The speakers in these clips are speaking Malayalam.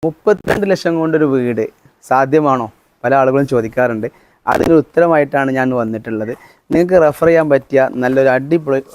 32 ലക്ഷം കൊണ്ടൊരു വീട് സാധ്യമാണോ? പല ആളുകളും ചോദിക്കാറുണ്ട്. അതിന് ഉത്തരമായിട്ടാണ് ഞാൻ വന്നിട്ടുള്ളത്. നിങ്ങൾക്ക് റെഫർ ചെയ്യാൻ പറ്റിയ നല്ലൊരു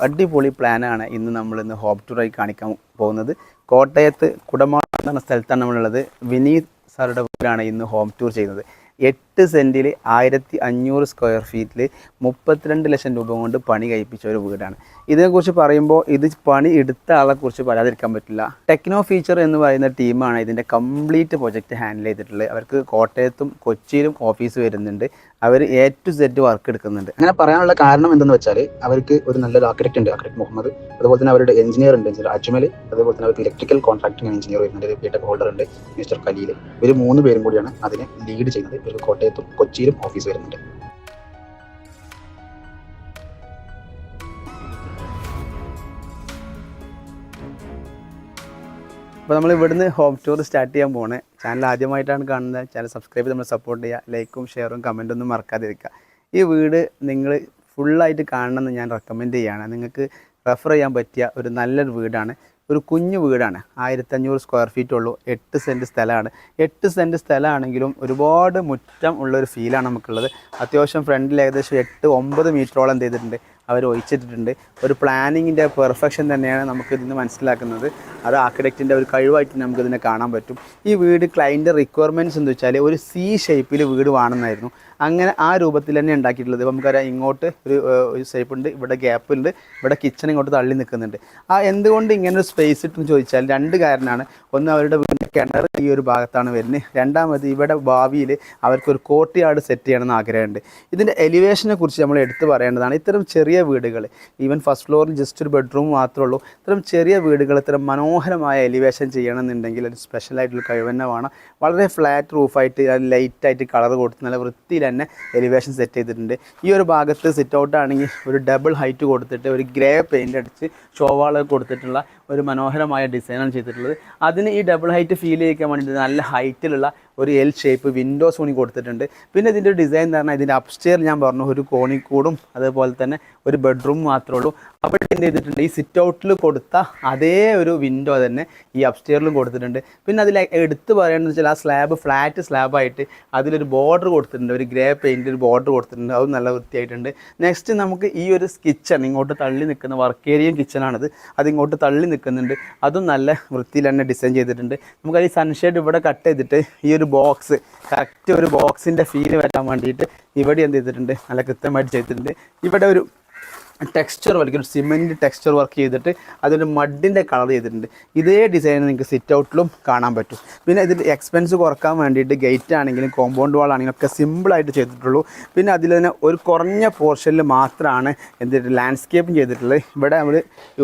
അടിപൊളി പ്ലാനാണ് നമ്മളിന്ന് ഹോം ടൂറായി കാണിക്കാൻ പോകുന്നത്. കോട്ടയത്ത് കുടമാളം എന്ന സ്ഥലത്താണ് നമ്മളുള്ളത്. വിനീത് സാറുടെ വീടാണ് ഇന്ന് ഹോം ടൂർ ചെയ്യുന്നത്. 8 സെൻറ്റിൽ 1500 സ്ക്വയർ ഫീറ്റിൽ 32 ലക്ഷം രൂപ കൊണ്ട് പണി കഴിപ്പിച്ച ഒരു വീടാണ്. ഇതിനെക്കുറിച്ച് പറയുമ്പോൾ ഇത് പണി എടുത്ത ആളെക്കുറിച്ച് പറയാതിരിക്കാൻ പറ്റില്ല. ടെക്നോ ഫീച്ചർ എന്ന് പറയുന്ന ടീമാണ് ഇതിൻ്റെ കംപ്ലീറ്റ് പ്രൊജക്റ്റ് ഹാൻഡിൽ ചെയ്തിട്ടുള്ളത്. അവർക്ക് കോട്ടയത്തും കൊച്ചിയിലും ഓഫീസ് വരുന്നുണ്ട്. അവർ A to Z വർക്ക് എടുക്കുന്നുണ്ട്. അങ്ങനെ പറയാനുള്ള കാരണം എന്തെന്ന് വെച്ചാൽ അവർക്ക് ഒരു നല്ലൊരു ആർക്കിടെക്ട് ഉണ്ട്, ആർക്കിടെക്ട് മുഹമ്മദ്. അതുപോലെ തന്നെ അവരുടെ എഞ്ചിനീയർ ഉണ്ട്, എഞ്ചിനീയർ അജ്മൽ. അതുപോലെ തന്നെ അവർക്ക് ഇലക്ട്രിക്കൽ കോൺട്രാക്ടിംഗ് എഞ്ചിനീയർ വരുന്നുണ്ട്, ബിടെക് ഹോൾഡർ ഉണ്ട്, മിസ്റ്റർ ഖലീൽ. ഇവർ 3 പേരും കൂടിയാണ് അതിനെ ലീഡ് ചെയ്യുന്നത്. ഇവർക്ക് കോട്ടയത്തും കൊച്ചിയിലും ഓഫീസ് വരുന്നുണ്ട്. അപ്പോൾ നമ്മൾ ഇവിടുന്ന് ഹോം ടൂർ സ്റ്റാർട്ട് ചെയ്യാൻ പോകണേ. ചാനൽ ആദ്യമായിട്ടാണ് കാണുന്നത്, ചാനൽ സബ്സ്ക്രൈബ് ചെയ്ത് നമ്മൾ സപ്പോർട്ട് ചെയ്യുക. ലൈക്കും ഷെയറും കമൻറ്റൊന്നും മറക്കാതിരിക്കുക. ഈ വീട് നിങ്ങൾ ഫുള്ളായിട്ട് കാണണമെന്ന് ഞാൻ റെക്കമെൻഡ് ചെയ്യുകയാണ്. നിങ്ങൾക്ക് റെഫർ ചെയ്യാൻ പറ്റിയ ഒരു നല്ലൊരു വീടാണ്. ഒരു കുഞ്ഞു വീടാണ്, 1500 സ്ക്വയർ ഫീറ്റ് ഉള്ളൂ. 8 സെൻറ്റ് സ്ഥലമാണ്. 8 സെൻറ്റ് സ്ഥലമാണെങ്കിലും ഒരുപാട് മുറ്റം ഉള്ളൊരു ഫീലാണ് നമുക്കുള്ളത്. അത്യാവശ്യം ഫ്രണ്ടിൽ ഏകദേശം 8-9 മീറ്ററോളം എന്ത് ചെയ്തിട്ടുണ്ട്, അവർ ഒഴിച്ചിട്ടുണ്ട്. ഒരു പ്ലാനിങ്ങിൻ്റെ പെർഫെക്ഷൻ തന്നെയാണ് നമുക്ക് ഇതിന് മനസ്സിലാക്കുന്നത്. അത് ആർക്കിടെക്റ്റിൻ്റെ ഒരു കഴിവായിട്ട് നമുക്കിതിനെ കാണാൻ പറ്റും. ഈ വീട് ക്ലയൻറ്റ് റിക്വയർമെൻറ്റ്സ് എന്ന് വെച്ചാൽ ഒരു C ഷേപ്പിൽ വീട് വേണമെന്നായിരുന്നു. അങ്ങനെ ആ രൂപത്തിൽ തന്നെ ഉണ്ടാക്കിയിട്ടുള്ളത്. നമുക്കറിയാം, ഇങ്ങോട്ട് ഒരു ഷേപ്പ് ഉണ്ട്, ഇവിടെ ഗ്യാപ്പ് ഉണ്ട്, ഇവിടെ കിച്ചൺ ഇങ്ങോട്ട് തള്ളി നിൽക്കുന്നുണ്ട്. എന്തുകൊണ്ട് ഇങ്ങനെ ഒരു സ്പേസ് ഇട്ടെന്ന് ചോദിച്ചാൽ 2 കാരണമാണ്. ഒന്ന്, അവരുടെ വീടിൻ്റെ കിണർ ഈ ഒരു ഭാഗത്താണ് വരുന്നത്. രണ്ടാമത്, ഇവിടെ ഭാവിയിൽ അവർക്കൊരു കോർട്ട്യാർഡ് സെറ്റ് ചെയ്യണമെന്ന് ആഗ്രഹമുണ്ട്. ഇതിൻ്റെ എലിവേഷനെ കുറിച്ച് നമ്മൾ എടുത്തു പറയേണ്ടതാണ്. ഇത്തരം ചെറിയ വീടുകൾ, ഈവൻ ഫസ്റ്റ് ഫ്ലോറിൽ ജസ്റ്റ് ഒരു ബെഡ്റൂം മാത്രമേ ഉള്ളൂ, ഇത്തരം ചെറിയ വീടുകൾ ഇത്തരം മനോഹരമായ എലിവേഷൻ ചെയ്യണമെന്നുണ്ടെങ്കിൽ ഒരു സ്പെഷ്യലായിട്ടുള്ള കഴിവ് തന്നെ വേണം. വളരെ ഫ്ലാറ്റ് റൂഫായിട്ട് ലൈറ്റായിട്ട് കളർ കൊടുത്ത് നല്ല വൃത്തിയിൽ തന്നെ എലിവേഷൻ സെറ്റ് ചെയ്തിട്ടുണ്ട്. ഈ ഒരു ഭാഗത്ത് സിറ്റ് ഔട്ട് ആണെങ്കിൽ ഒരു ഡബിൾ ഹൈറ്റ് കൊടുത്തിട്ട് ഒരു ഗ്രേ പെയിൻ്റ് അടിച്ച് ഷോവാളൊക്കെ കൊടുത്തിട്ടുള്ള ഒരു മനോഹരമായ ഡിസൈനാണ് ചെയ്തിട്ടുള്ളത്. അതിന് ഈ ഡബിൾ ഹൈറ്റ് ഫീൽ ചെയ്യിക്കാൻ വേണ്ടിയിട്ട് നല്ല ഹൈറ്റിലുള്ള ഒരു L ഷേപ്പ് വിൻഡോസ് കൂടി കൊടുത്തിട്ടുണ്ട്. പിന്നെ ഇതിൻ്റെ ഡിസൈൻ എന്ന് പറഞ്ഞാൽ ഇതിൻ്റെ അപ്സ്റ്റെയർ ഞാൻ പറഞ്ഞു, ഒരു കോണിക്കൂടും അതുപോലെ തന്നെ ഒരു ബെഡ്റൂം മാത്രമേ ഉള്ളൂ. അവിടെ എന്ത് ചെയ്തിട്ടുണ്ട്, ഈ സിറ്റ് ഔട്ടിൽ കൊടുത്ത അതേ ഒരു വിൻഡോ തന്നെ ഈ അപ്സ്റ്റെയറിലും കൊടുത്തിട്ടുണ്ട്. പിന്നെ അതിൽ എടുത്ത് പറയുന്നത് വെച്ചാൽ ആ സ്ലാബ് ഫ്ലാറ്റ് സ്ലാബായിട്ട് അതിലൊരു ബോർഡർ കൊടുത്തിട്ടുണ്ട്, ഒരു ഗ്രേ പെയിൻ്റ് ഒരു ബോർഡർ കൊടുത്തിട്ടുണ്ട്. അതും നല്ല വൃത്തിയായിട്ടുണ്ട്. നെക്സ്റ്റ് നമുക്ക് ഈ ഒരു കിച്ചൺ ഇങ്ങോട്ട് തള്ളി നിൽക്കുന്ന വർക്ക് ഏരിയയും കിച്ചണാണിത്. അതിങ്ങോട്ട് തള്ളി നിൽക്കുന്നുണ്ട്. അതും നല്ല വൃത്തിയിൽ തന്നെ ഡിസൈൻ ചെയ്തിട്ടുണ്ട്. നമുക്കത് ഈ സൺഷെയ്ഡ് ഇവിടെ കട്ട് ചെയ്തിട്ട് ഈ ഒരു ബോക്സ് കറക്റ്റ് ഒരു ബോക്സിൻ്റെ ഫീൽ വരാൻ വേണ്ടിയിട്ട് ഇവിടെ എന്ത് ചെയ്തിട്ടുണ്ട്, നല്ല കൃത്യമായിട്ട് ചെയ്തിട്ടുണ്ട്. ഇവിടെ ഒരു ടെക്സ്ചർ വർക്ക്, ഒരു സിമെൻറ്റ് ടെക്സ്ചർ വർക്ക് ചെയ്തിട്ട് അതൊരു മഡിൻ്റെ കളർ ചെയ്തിട്ടുണ്ട്. ഇതേ ഡിസൈൻ നിങ്ങൾക്ക് സിറ്റ് ഔട്ടിലും കാണാൻ പറ്റും. പിന്നെ ഇതിൻ്റെ എക്സ്പെൻസ് കുറക്കാൻ വേണ്ടിയിട്ട് ഗേറ്റ് ആണെങ്കിലും കോമ്പൗണ്ട് വാൾ ആണെങ്കിലും ഒക്കെ സിമ്പിളായിട്ട് ചെയ്തിട്ടുള്ളൂ. പിന്നെ അതിൽ തന്നെ ഒരു കുറഞ്ഞ പോർഷനിൽ മാത്രമാണ് ലാൻഡ്സ്കേപ്പും ചെയ്തിട്ടുള്ളത്. ഇവിടെ നമ്മൾ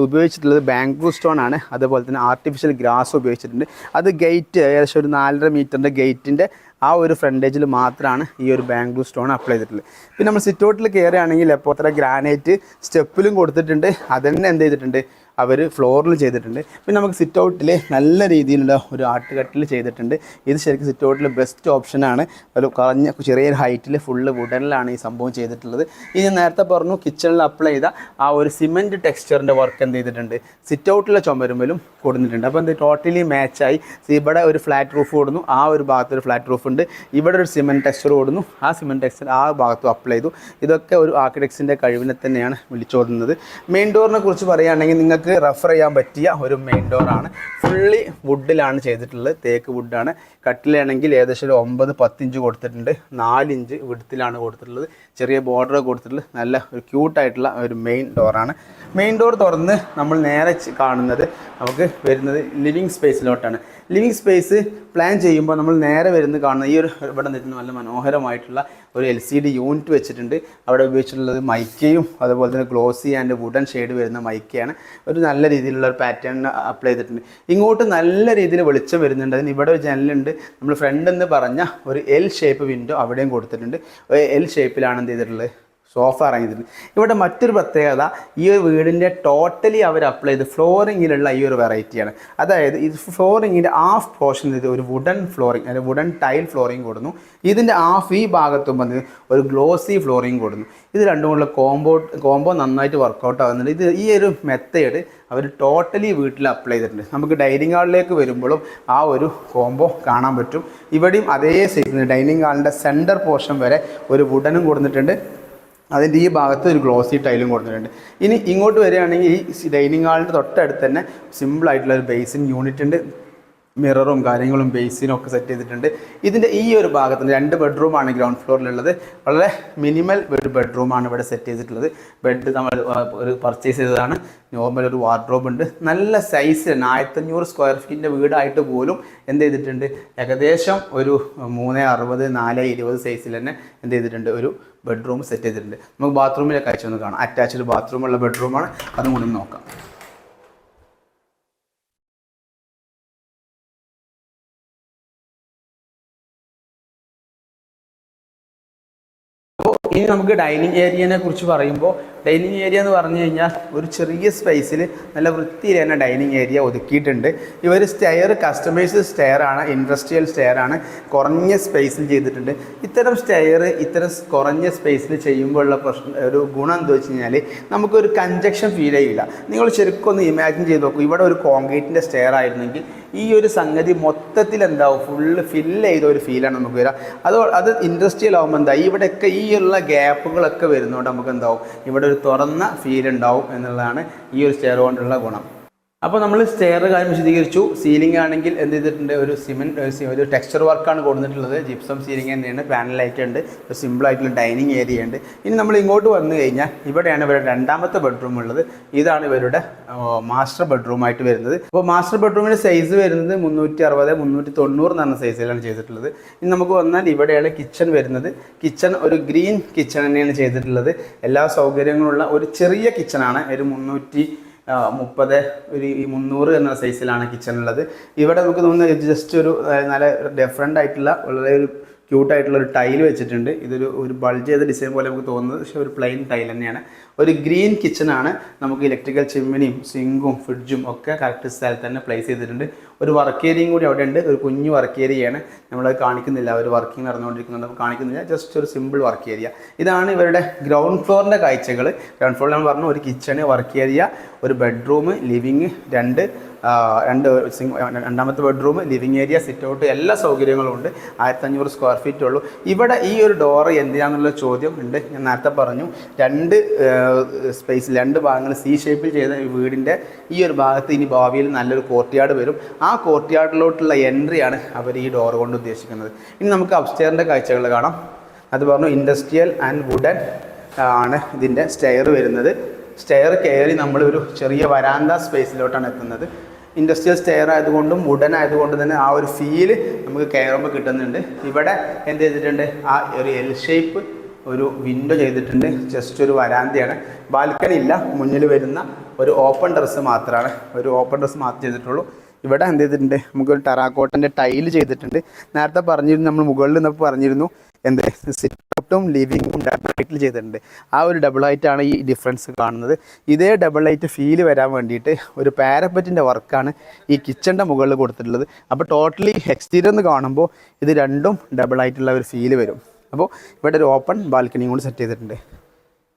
ഉപയോഗിച്ചിട്ടുള്ളത് ബാംബൂ സ്റ്റോൺ ആണ്. അതുപോലെ തന്നെ ആർട്ടിഫിഷ്യൽ ഗ്രാസ് ഉപയോഗിച്ചിട്ടുണ്ട്. അത് ഗേറ്റ് ഏകദേശം ഒരു 4.5 മീറ്ററിൻ്റെ ഗേറ്റിൻ്റെ ആ ഒരു ഫ്രണ്ടേജിൽ മാത്രമാണ് ഈ ഒരു ബാംബൂ സ്റ്റോൺ അപ്ലൈ ചെയ്തിട്ടുള്ളത്. പിന്നെ നമ്മൾ സിറ്റ് ഔട്ടിൽ കയറുകയാണെങ്കിൽ എപ്പോഴത്തെ ഗ്രാനൈറ്റ് സ്റ്റെപ്പിലും കൊടുത്തിട്ടുണ്ട്. അതന്നെ എന്ത് ചെയ്തിട്ടുണ്ട്, അവർ ഫ്ലോറിൽ ചെയ്തിട്ടുണ്ട്. പിന്നെ നമുക്ക് സിറ്റ് ഔട്ടിൽ നല്ല രീതിയിലുള്ള ഒരു ആട്ടുകട്ടിൽ ചെയ്തിട്ടുണ്ട്. ഇത് ശരിക്കും സിറ്റ് ഔട്ടിൽ ബെസ്റ്റ് ഓപ്ഷനാണ്. ഒരു കുറഞ്ഞ ചെറിയൊരു ഹൈറ്റിൽ ഫുള്ള് വുഡനിലാണ് ഈ സംഭവം ചെയ്തിട്ടുള്ളത്. ഇനി നേരത്തെ പറഞ്ഞു, കിച്ചണിൽ അപ്ലൈ ചെയ്ത ആ ഒരു സിമെൻറ്റ് ടെക്സ്ചറിൻ്റെ വർക്ക് എന്ത് ചെയ്തിട്ടുണ്ട്, സിറ്റ് ഔട്ടിലെ ചുമരുമ്പലും കൊടുത്തിട്ടുണ്ട്. അപ്പോൾ എന്ത് ടോട്ടലി മാച്ചായി. ഇവിടെ ഒരു ഫ്ലാറ്റ് റൂഫ് കൊടുന്നു, ആ ഒരു ഭാഗത്ത് ഒരു ഫ്ലാറ്റ് റൂഫ് ഉണ്ട്. ഇവിടെ ഒരു സിമെൻറ്റ് ടെക്സ്ചർ കൊടുന്നു, ആ സിമെൻറ്റ് ടെക്സ്ചർ ആ ഭാഗത്തും അപ്ലൈ ചെയ്തു. ഇതൊക്കെ ഒരു ആർക്കിടെക്ട്സിൻ്റെ കഴിവിനെ തന്നെയാണ് വിളിച്ചോടുന്നത്. മെയിൻ ഡോറിനെ കുറിച്ച് പറയുകയാണെങ്കിൽ നിങ്ങൾക്ക് റെഫർ ചെയ്യാൻ പറ്റിയ ഒരു മെയിൻ ഡോറാണ്. ഫുള്ളി വുഡിലാണ് ചെയ്തിട്ടുള്ളത്, തേക്ക് വുഡാണ്. കട്ടിലാണെങ്കിൽ ഏകദേശം ഒരു 9-10 ഇഞ്ച് കൊടുത്തിട്ടുണ്ട്. 4 ഇഞ്ച് വിഡ്ത്തിലാണ് കൊടുത്തിട്ടുള്ളത്. ചെറിയ ബോർഡർ കൊടുത്തിട്ടുള്ളത്. നല്ല ഒരു ക്യൂട്ടായിട്ടുള്ള ഒരു മെയിൻ ഡോറാണ്. മെയിൻ ഡോർ തുറന്ന് നമ്മൾ നേരെ കാണുന്നത് നമുക്ക് വരുന്നത് ലിവിങ് സ്പേസിലോട്ടാണ്. ലിവിങ് സ്പേസ് പ്ലാൻ ചെയ്യുമ്പോൾ നമ്മൾ നേരെ വരുന്നത് കാണുന്ന ഈ ഒരു ഇവിടെ നിൽക്കുന്ന നല്ല മനോഹരമായിട്ടുള്ള ഒരു LCD യൂണിറ്റ് വെച്ചിട്ടുണ്ട്. അവിടെ ഉപയോഗിച്ചിട്ടുള്ളത് മൈക്കയും അതുപോലെ തന്നെ ഗ്ലോസി ആൻഡ് വുഡൻ ഷെയ്ഡ് വരുന്ന മൈക്കയാണ്. ഒരു നല്ല രീതിയിലുള്ള ഒരു പാറ്റേൺ അപ്ലൈ ചെയ്തിട്ടുണ്ട്. ഇങ്ങോട്ട് നല്ല രീതിയിൽ വെളിച്ചം വരുന്നുണ്ട്. അതിന് ഇവിടെ ഒരു ജനലുണ്ട്. നമ്മൾ ഫ്രണ്ട് എന്ന് പറഞ്ഞ ഒരു L ഷേപ്പ് വിൻഡോ അവിടെയും കൊടുത്തിട്ടുണ്ട്. L ഷേപ്പിലാണ് എന്ത് ചെയ്തിട്ടുള്ളത്, സോഫ അറേഞ്ച് ചെയ്തിട്ടുണ്ട്. ഇവിടെ മറ്റൊരു പ്രത്യേകത, ഈ ഒരു വീടിൻ്റെ ടോട്ടലി അവർ അപ്ലൈ ചെയ്ത് ഫ്ലോറിങ്ങിലുള്ള ഈ ഒരു വെറൈറ്റിയാണ്. അതായത് ഇത് ഫ്ലോറിങ്ങിൻ്റെ ഹാഫ് പോർഷൻ ഇത് ഒരു വുഡൻ ഫ്ലോറിങ് അല്ലെങ്കിൽ വുഡൻ ടൈൽ ഫ്ലോറിങ് കൊടുന്നു. ഇതിൻ്റെ ഹാഫ് ഈ ഭാഗത്തും വന്ന് ഒരു ഗ്ലോസി ഫ്ലോറിങ് കൊടുന്നു. ഇത് രണ്ടും കൂടെ കോംബോ നന്നായിട്ട് വർക്കൗട്ട് ആകുന്നുണ്ട്. ഇത് ഈ ഒരു മെത്തേഡ് അവർ ടോട്ടലി വീട്ടിൽ അപ്ലൈ ചെയ്തിട്ടുണ്ട്. നമുക്ക് ഡൈനിങ് ഹാളിലേക്ക് വരുമ്പോഴും ആ ഒരു കോംബോ കാണാൻ പറ്റും. ഇവിടെയും അതേ സൈസിൽ ഡൈനിങ് ഹാളിൻ്റെ സെൻറ്റർ പോർഷൻ വരെ ഒരു വുഡനും കൊടുത്തിട്ടുണ്ട്. അതിൻ്റെ ഈ ഭാഗത്ത് ഒരു ഗ്ലോസി ടൈലും കൊടുത്തിട്ടുണ്ട്. ഇനി ഇങ്ങോട്ട് വരികയാണെങ്കിൽ ഈ ഡൈനിങ് ഹാളിൻ്റെ തൊട്ടടുത്ത് തന്നെ സിമ്പിളായിട്ടുള്ള ഒരു ബേസിൻ യൂണിറ്റ് ഉണ്ട്. മിററും കാര്യങ്ങളും ബേസിനും ഒക്കെ സെറ്റ് ചെയ്തിട്ടുണ്ട്. ഇതിൻ്റെ ഈ ഒരു ഭാഗത്തിന് 2 ബെഡ്റൂമാണ് ഗ്രൗണ്ട് ഫ്ലോറിലുള്ളത്. വളരെ മിനിമൽ ഒരു ബെഡ്റൂമാണ് ഇവിടെ സെറ്റ് ചെയ്തിട്ടുള്ളത്. ബെഡ് നമ്മൾ ഒരു പർച്ചേസ് ചെയ്തതാണ്. നോർമൽ ഒരു വാർഡ്രോബ് ഉണ്ട്. നല്ല സൈസ് 1500 സ്ക്വയർ ഫീറ്റിൻ്റെ വീടായിട്ട് പോലും എന്ത് ചെയ്തിട്ടുണ്ട്, ഏകദേശം ഒരു 360 420 സൈസിൽ തന്നെ എന്ത് ചെയ്തിട്ടുണ്ട്, ഒരു ബെഡ്റൂം സെറ്റ് ചെയ്തിട്ടുണ്ട്. നമുക്ക് ബാത്റൂമിലെ കാഴ്ച ഒന്ന് കാണാം. അറ്റാച്ച്ഡ് ബാത്റൂമുള്ള ബെഡ്റൂമാണ്. അതും കൂടി നോക്കാം. ഇനി നമുക്ക് ഡൈനിങ് ഏരിയനെ കുറിച്ച് പറയുമ്പോൾ, ഡൈനിങ് ഏരിയ എന്ന് പറഞ്ഞു കഴിഞ്ഞാൽ ഒരു ചെറിയ സ്പേസിൽ നല്ല വൃത്തിയിൽ തന്നെ ഡൈനിങ് ഏരിയ ഒതുക്കിയിട്ടുണ്ട്. ഇവർ സ്റ്റെയർ കസ്റ്റമൈസ്ഡ് സ്റ്റെയർ ആണ്, ഇൻഡസ്ട്രിയൽ സ്റ്റെയർ ആണ്, കുറഞ്ഞ സ്പേസിൽ ചെയ്തിട്ടുണ്ട്. ഇത്തരം സ്റ്റെയർ ഇത്തരം കുറഞ്ഞ സ്പേസിൽ ചെയ്യുമ്പോഴുള്ള ഒരു ഗുണം എന്താ വെച്ച് കഴിഞ്ഞാൽ നമുക്കൊരു കൺജക്ഷൻ ഫീൽ ചെയ്യില്ല. നിങ്ങൾ ശരിക്കും ഒന്ന് ഇമാജിൻ ചെയ്ത് നോക്കൂ, ഇവിടെ ഒരു കോൺക്രീറ്റിൻ്റെ സ്റ്റെയർ ആയിരുന്നെങ്കിൽ ഈ ഒരു സംഗതി മൊത്തത്തിൽ എന്താവും, ഫുള്ള് ഫില്ല് ചെയ്ത ഒരു ഫീലാണ് നമുക്ക് വരിക. അത് ഇൻഡസ്ട്രിയൽ ആകുമ്പോൾ എന്താ, ഇവിടെയൊക്കെ ഈ ഉള്ള ഗ്യാപ്പുകളൊക്കെ വരുന്നതുകൊണ്ട് നമുക്ക് എന്താവും, ഇവിടെ ഒരു തുറന്ന ഫീൽ ഉണ്ടാവും എന്നുള്ളതാണ് ഈ ഒരു സ്റ്റെയർ കൊണ്ടുള്ള ഗുണം. അപ്പോൾ നമ്മൾ സ്റ്റെയർ കാര്യം വിശദീകരിച്ചു. സീലിംഗ് ആണെങ്കിൽ എന്ത് ചെയ്തിട്ടുണ്ട്, ഒരു ടെക്സ്ചർ വർക്കാണ് കൊടുത്തിട്ടുള്ളത്. ജിപ്സം സീലിംഗ് തന്നെയാണ്, പാനലായിട്ട് ഉണ്ട്, ഒരു സിമ്പിളായിട്ടുള്ള ഡൈനിങ് ഏരിയ ഉണ്ട്. ഇനി നമ്മൾ ഇങ്ങോട്ട് വന്നു കഴിഞ്ഞാൽ ഇവിടെയാണ് ഇവരുടെ രണ്ടാമത്തെ ബെഡ്റൂം ഉള്ളത്. ഇതാണ് ഇവരുടെ മാസ്റ്റർ ബെഡ്റൂമായിട്ട് വരുന്നത്. അപ്പോൾ മാസ്റ്റർ ബെഡ്റൂമിൻ്റെ സൈസ് വരുന്നത് 360 390 എന്ന് പറഞ്ഞ സൈസിലാണ് ചെയ്തിട്ടുള്ളത്. ഇനി നമുക്ക് വന്നാൽ ഇവിടെയാണ് കിച്ചൺ വരുന്നത്. കിച്ചൺ ഒരു ഗ്രീൻ കിച്ചൺ തന്നെയാണ് ചെയ്തിട്ടുള്ളത്. എല്ലാ സൗകര്യങ്ങളുള്ള ഒരു ചെറിയ കിച്ചണാണ്. ഒരു 330 എന്ന സൈസിലാണ് കിച്ചണുള്ളത്. ഇവിടെ നമുക്ക് തോന്നുന്നത് ജസ്റ്റ് ഒരു നല്ല ഡിഫറെൻ്റ് ആയിട്ടുള്ള വളരെ ഒരു ക്യൂട്ടായിട്ടുള്ള ഒരു ടൈൽ വെച്ചിട്ടുണ്ട്. ഒരു ബൾജ് ചെയ്ത ഡിസൈൻ പോലെ നമുക്ക് തോന്നുന്നത്, പക്ഷേ ഒരു പ്ലെയിൻ ടൈൽ തന്നെയാണ്. ഒരു ഗ്രീൻ കിച്ചണാണ്. നമുക്ക് ഇലക്ട്രിക്കൽ ചിമ്മിനിയും സിങ്കും ഫ്രിഡ്ജും ഒക്കെ കറക്റ്റ് സ്ഥലത്ത് തന്നെ പ്ലേസ് ചെയ്തിട്ടുണ്ട്. ഒരു വർക്ക് ഏരിയയും കൂടി അവിടെ ഉണ്ട്. ഒരു കുഞ്ഞു വർക്ക് ഏരിയയാണ്, നമ്മളത് കാണിക്കുന്നില്ല. ഒരു വർക്കിംഗ് നടന്നുകൊണ്ടിരിക്കുന്നുണ്ട്, നമുക്ക് കാണിക്കുന്നില്ല. ജസ്റ്റ് ഒരു സിമ്പിൾ വർക്ക് ഏരിയ. ഇതാണ് ഇവരുടെ ഗ്രൗണ്ട് ഫ്ലോറിൻ്റെ കാഴ്ചകൾ. ഗ്രൗണ്ട് ഫ്ലോറിൽ നമ്മൾ പറഞ്ഞു, ഒരു കിച്ചണ്, വർക്ക് ഏരിയ, ഒരു ബെഡ്റൂം, ലിവിങ്, രണ്ടാമത്തെ bedroom, living area, sit out, എല്ലാ സൗകര്യങ്ങളും ഉണ്ട്. 1500 സ്ക്വയർ ഫീറ്റ് ഉള്ളൂ. ഇവിടെ ഈ ഒരു ഡോറ് എന്തിനാന്നുള്ള ചോദ്യം ഉണ്ട്. ഞാൻ നേരത്തെ പറഞ്ഞു, രണ്ട് ഭാഗങ്ങൾ സി ഷേപ്പിൽ ചെയ്ത വീടിൻ്റെ ഈ ഒരു ഭാഗത്ത് ഇനി ഭാവിയിൽ നല്ലൊരു കോർട്ട്യാർഡ് വരും. ആ കോർട്ട്യാർഡിലോട്ടുള്ള എൻട്രിയാണ് അവർ ഈ ഡോർ കൊണ്ട് ഉദ്ദേശിക്കുന്നത്. ഇനി നമുക്ക് അപ്സ്റ്റെയറിൻ്റെ കാഴ്ചകൾ കാണാം. അത് പറഞ്ഞു, ഇൻഡസ്ട്രിയൽ ആൻഡ് വുഡൻ ആണ് ഇതിൻ്റെ സ്റ്റെയർ വരുന്നത്. സ്റ്റെയർ കയറി നമ്മൾ ഒരു ചെറിയ വരാന്ത സ്പേസിലോട്ടാണ് എത്തുന്നത്. ഇൻഡസ്ട്രിയൽ സ്റ്റെയർ ആയതുകൊണ്ടും വുഡൻ ആയതുകൊണ്ട് തന്നെ ആ ഒരു ഫീല് നമുക്ക് കയറുമ്പോൾ കിട്ടുന്നുണ്ട്. ഇവിടെ എന്ത് ചെയ്തിട്ടുണ്ട്, ആ ഒരു എൽ ഷേപ്പ് ഒരു വിൻഡോ ചെയ്തിട്ടുണ്ട്. ജസ്റ്റ് ഒരു വരാന്തയാണ്, ബാൽക്കണി ഇല്ല. മുന്നിൽ വരുന്ന ഒരു ഓപ്പൺ ടെറസ് മാത്രമേ ചെയ്തിട്ടുള്ളൂ. ഇവിടെ എന്ത് ചെയ്തിട്ടുണ്ട്, നമുക്കൊരു ടെറാക്കോട്ടൻ്റെ ടൈല് ചെയ്തിട്ടുണ്ട്. നേരത്തെ പറഞ്ഞിരുന്നു, നമ്മൾ മുകളിൽ നിന്നപ്പോൾ പറഞ്ഞിരുന്നു, സിറ്റ് ഔട്ടും ലിവിങ്ങും ഡബിൾ ലൈറ്റിൽ ചെയ്തിട്ടുണ്ട്. ആ ഒരു ഡബിൾ ലൈറ്റാണ് ഈ ഡിഫറൻസ് കാണുന്നത്. ഇതേ ഡബിൾ ലൈറ്റ് ഫീൽ വരാൻ വേണ്ടിയിട്ട് ഒരു പാരപ്പറ്റിൻ്റെ വർക്കാണ് ഈ കിച്ചൻ്റെ മുകളിൽ കൊടുത്തിട്ടുള്ളത്. അപ്പോൾ ടോട്ടലി എക്സ്റ്റീരിയർ എന്ന് കാണുമ്പോൾ ഇത് രണ്ടും ഡബിൾ ആയിട്ടുള്ള ഒരു ഫീല് വരും. അപ്പോൾ ഇവിടെ ഒരു ഓപ്പൺ ബാൽക്കണിയും കൂടി സെറ്റ് ചെയ്തിട്ടുണ്ട്.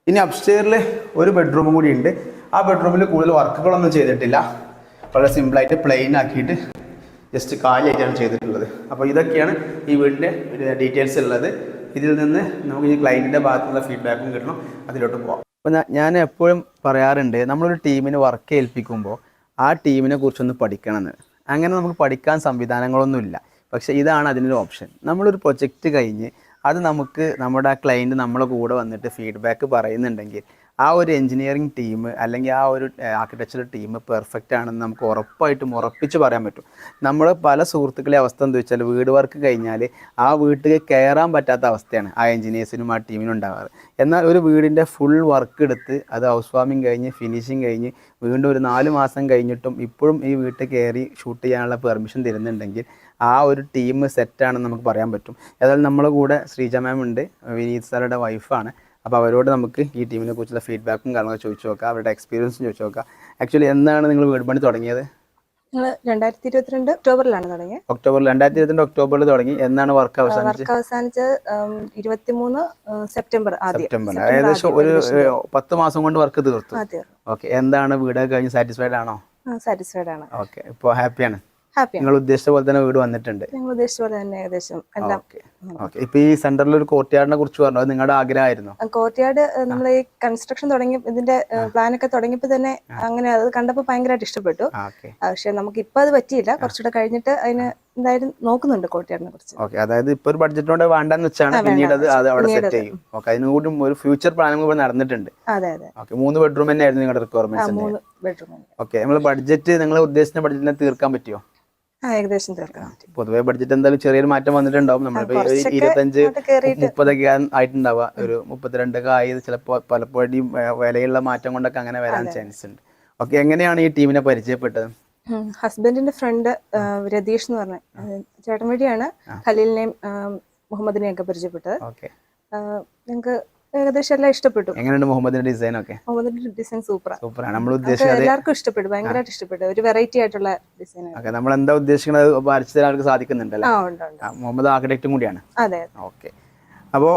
ഇനി അപ്സ്റ്റെയറിൽ ഒരു ബെഡ്റൂമും കൂടി ഉണ്ട്. ആ ബെഡ്റൂമിൽ കൂടുതൽ വർക്കുകളൊന്നും ചെയ്തിട്ടില്ല. വളരെ സിമ്പിളായിട്ട് പ്ലെയിൻ ആക്കിയിട്ട് ജസ്റ്റ് കാലിയായിട്ടാണ് ചെയ്തിട്ടുള്ളത്. അപ്പോൾ ഇതൊക്കെയാണ് ഈ വീടിൻ്റെ ഡീറ്റെയിൽസ് ഉള്ളത്. ഇതിൽ നിന്ന് നമുക്ക് ഈ ക്ലയൻറ്റിൻ്റെ ഭാഗത്തുള്ള ഫീഡ്ബാക്കും കിട്ടണം, അതിലോട്ട് പോകാം. അപ്പോൾ ഞാൻ എപ്പോഴും പറയാറുണ്ട്, നമ്മളൊരു ടീമിന് വർക്ക് ഏൽപ്പിക്കുമ്പോൾ ആ ടീമിനെ കുറിച്ചൊന്ന് പഠിക്കണമെന്ന്. അങ്ങനെ നമുക്ക് പഠിക്കാൻ സംവിധാനങ്ങളൊന്നുമില്ല. പക്ഷേ ഇതാണ് അതിനൊരു ഓപ്ഷൻ. നമ്മളൊരു പ്രൊജക്റ്റ് കഴിഞ്ഞ് അത് നമുക്ക് നമ്മുടെ ആ ക്ലയൻറ്റ് നമ്മളെ കൂടെ വന്നിട്ട് ഫീഡ്ബാക്ക് പറയുന്നുണ്ടെങ്കിൽ ആ ഒരു എൻജിനീയറിംഗ് ടീം അല്ലെങ്കിൽ ആ ഒരു ആർക്കിടെക്ചർ ടീം പെർഫെക്റ്റ് ആണെന്ന് നമുക്ക് ഉറപ്പിച്ച് പറയാൻ പറ്റും. നമ്മൾ പല സുഹൃത്തുക്കളെ അവസ്ഥ എന്താ വെച്ചാൽ, വീട് വർക്ക് കഴിഞ്ഞാൽ ആ വീട്ടിൽ കയറാൻ പറ്റാത്ത അവസ്ഥയാണ് ആ എൻജിനീയേഴ്സിനും ആ ടീമിനും ഉണ്ടാകാറ്. എന്നാൽ ഒരു വീടിൻ്റെ ഫുൾ വർക്ക് എടുത്ത് അത് ഹൗസ് വാമിങ് കഴിഞ്ഞ് ഫിനിഷിങ് കഴിഞ്ഞ് വീണ്ടും ഒരു 4 മാസം കഴിഞ്ഞിട്ടും ഇപ്പോഴും ഈ വീട്ടിൽ കയറി ഷൂട്ട് ചെയ്യാനുള്ള പെർമിഷൻ തരുന്നുണ്ടെങ്കിൽ ആ ഒരു ടീം സെറ്റാണെന്ന് നമുക്ക് പറയാൻ പറ്റും. ഏതായാലും നമ്മളെ കൂടെ ശ്രീജ മാം ഉണ്ട്, വിനീത് സാറുടെ വൈഫാണ്. അപ്പോൾ അവരോട് നമുക്ക് ഈ ടീമിനെ കുറിച്ചുള്ള ഫീഡ്ബാക്കും കാര്യങ്ങളൊക്കെ ചോദിച്ചു നോക്കാം, അവരുടെ എക്സ്പീരിയൻസും ചോദിച്ചു നോക്കാം. ആക്ച്വലി എന്നാണ് നിങ്ങൾ വീട് പണി തുടങ്ങിയത്? ഞങ്ങൾ 2022 ഒക്ടോബറിലാണ് തുടങ്ങിയത്. ഒക്ടോബറിൽ 2022 ഒക്ടോബറിൽ തുടങ്ങി. എന്നാണ് വർക്ക് അവസാനിച്ചത്? വർക്ക് അവസാനിച്ചത് 23 സെപ്റ്റംബർ സെപ്റ്റംബർ. ഏകദേശം ഒരു 10 മാസം കൊണ്ട് വർക്ക് തീർത്തു. ഓക്കെ, എന്താണ് വീടൊക്കെ കഴിഞ്ഞ് സാറ്റിസ്ഫൈഡ് ആണോ? സാറ്റിസ്ഫൈഡ് ആണ്. ഓക്കെ, ഇപ്പോൾ ഹാപ്പിയാണ്? ഹാപ്പിയാണ്. നിങ്ങൾ ഉദ്ദേശിച്ച പോലെ തന്നെ വീട് വന്നിട്ടുണ്ട്? ഞങ്ങൾ ഉദ്ദേശിച്ച പോലെ തന്നെ ഏകദേശം എല്ലാം. ഓക്കെ, ഇപ്പൊ ഈ സെന്ററിൽ ഒരു കോർട്ട്യാർഡിനെ കുറിച്ച് പറഞ്ഞു, അത് നിങ്ങളുടെ ആഗ്രഹമായിരുന്നു? കോർട്ട്യാർഡ് നമ്മൾ ഈ കൺസ്ട്രക്ഷൻ തുടങ്ങി ഇതിന്റെ പ്ലാൻ ഒക്കെ തുടങ്ങിയപ്പോ തന്നെ അങ്ങനെ അത് കണ്ടപ്പോൾ ഭയങ്കരമായിട്ട് ഇഷ്ടപ്പെട്ടു. പക്ഷെ നമുക്ക് ഇപ്പൊ അത് പറ്റിയില്ല, കുറച്ചുകൂടെ കഴിഞ്ഞിട്ട് അതിന് എന്തായാലും നോക്കുന്നുണ്ട് കോർട്ട്യാർഡിനെ കുറിച്ച്. ഓക്കെ, അതായത് ഇപ്പൊ ഒരു ബഡ്ജറ്റോടെ വേണ്ടെന്ന് വെച്ചാണ്, പിന്നീട് അത് അവിടെ സെറ്റ് ചെയ്യും. ഓക്കെ, അതിനുകൂടി ഒരു ഫ്യൂച്ചർ പ്ലാനിങ് ഇവിടെ നടന്നിട്ടുണ്ട്. അതെ അതെ. ഓക്കെ, 3 ബെഡ്റൂം തന്നെ ആയിരുന്നു നിങ്ങളുടെ റിക്വയർമെന്റ്സ്? 3 ബെഡ്റൂം. ഓക്കെ, നമ്മൾ ബഡ്ജറ്റ് നിങ്ങൾ ഉദ്ദേശിച്ച ബഡ്ജറ്റിനെ തീർക്കാൻ പറ്റുമോ? ഏകദേശം തീർക്കാൻ പറ്റും. പൊതുവെ ബഡ്ജറ്റ് എന്തായാലും ചെറിയൊരു മാറ്റം വന്നിട്ടുണ്ടാവും. നമ്മളിപ്പോ 25-30 ആയിട്ടുണ്ടാവുക, ഒരു 32 ആയി ചിലപ്പോൾ പലപ്പോഴും വിലയുള്ള മാറ്റം കൊണ്ടൊക്കെ അങ്ങനെ വരാൻ ചാൻസ് ഉണ്ട്. ഓക്കെ, എങ്ങനെയാണ് ഈ ടീമിനെ പരിചയപ്പെട്ടത്? ഹസ്ബൻഡിന്റെ ഫ്രണ്ട് രതീഷ് എന്ന് പറഞ്ഞ ചേട്ടൻ വഴിയാണ് ഖലീലിനെയും മുഹമ്മദിനെയും ഒക്കെ പരിചയപ്പെട്ടത്. ഞങ്ങൾക്ക് ഏകദേശം എല്ലാം ഇഷ്ടപ്പെട്ടു. എങ്ങനെയുണ്ട് മുഹമ്മദിന്റെ ഡിസൈൻ ഒക്കെ? മുഹമ്മദിന്റെ ഡിസൈൻ സൂപ്പറാണ്. നമ്മൾ ഉദ്ദേശിച്ചത് എല്ലാവർക്കും ഇഷ്ടപ്പെട്ടു, ഭയങ്കരമായിട്ട് ഇഷ്ടപ്പെട്ടു. ഒരു വെറൈറ്റി ആയിട്ടുള്ള ഡിസൈൻ. നമ്മൾ എന്താ ഉദ്ദേശിക്കുന്നത് വരച്ചു തരാൻ സാധിക്കുന്നുണ്ടല്ലോ. മുഹമ്മദ് ആർക്കിടെക്റ്റും കൂടിയാണ്. അതെ. ഓക്കെ, അപ്പോൾ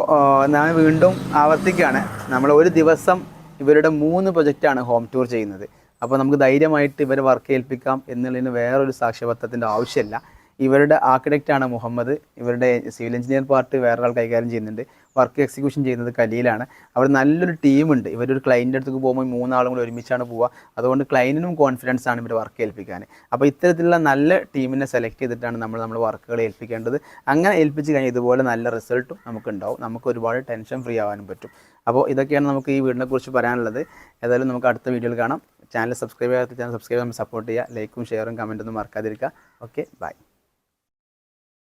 ഞാൻ വീണ്ടും ആവർത്തിക്കുകയാണ്, നമ്മൾ ഒരു ദിവസം ഇവരുടെ 3 പ്രൊജക്റ്റാണ് ഹോം ടൂർ ചെയ്യുന്നത്. അപ്പോൾ നമുക്ക് ധൈര്യമായിട്ട് ഇവരെ വർക്ക് ഏൽപ്പിക്കാം എന്നുള്ളതിന് വേറൊരു സാക്ഷ്യപത്രത്തിൻ്റെ ആവശ്യമില്ല. ഇവരുടെ ആർക്കിടെക്റ്റാണ് മുഹമ്മദ്, ഇവരുടെ സിവിൽ എഞ്ചിനീയർ പാർട്ട് വേറൊരാൾ കൈകാര്യം ചെയ്യുന്നുണ്ട്, വർക്ക് എക്സിക്യൂഷൻ ചെയ്യുന്നത് ഖലീലാണ്. അവിടെ നല്ലൊരു ടീമുണ്ട്. ഇവരൊരു ക്ലയൻറ്റിൻ്റെ അടുത്തേക്ക് പോകുമ്പോൾ 3 ആളും കൂടി ഒരുമിച്ചാണ് പോവുക. അതുകൊണ്ട് ക്ലയൻറ്റിനും കോൺഫിഡൻസ് ആണ് ഇവർ വർക്ക് ഏൽപ്പിക്കാൻ. അപ്പോൾ ഇത്തരത്തിലുള്ള നല്ല ടീമിനെ സെലക്ട് ചെയ്തിട്ടാണ് നമ്മൾ വർക്കുകൾ ഏൽപ്പിക്കേണ്ടത്. അങ്ങനെ ഏൽപ്പിച്ച് കഴിഞ്ഞാൽ ഇതുപോലെ നല്ല റിസൾട്ടും നമുക്കുണ്ടാവും, നമുക്ക് ഒരുപാട് ടെൻഷൻ ഫ്രീ ആവാനും പറ്റും. അപ്പോൾ ഇതൊക്കെയാണ് നമുക്ക് ഈ വീടിനെ കുറിച്ച് പറയാനുള്ളത്. ഏതായാലും നമുക്ക് അടുത്ത വീഡിയോയിൽ കാണാം. ചാനൽ സബ്സ്ക്രൈബ് ചെയ്യാത്ത ചാനൽ സബ്സ്ക്രൈബ് ചെയ്യാൻ സപ്പോർട്ട് ചെയ്യുക. ലൈക്കും ഷെയറും കമൻറ്റൊന്നും മറക്കാതിരിക്കുക. Okay, by.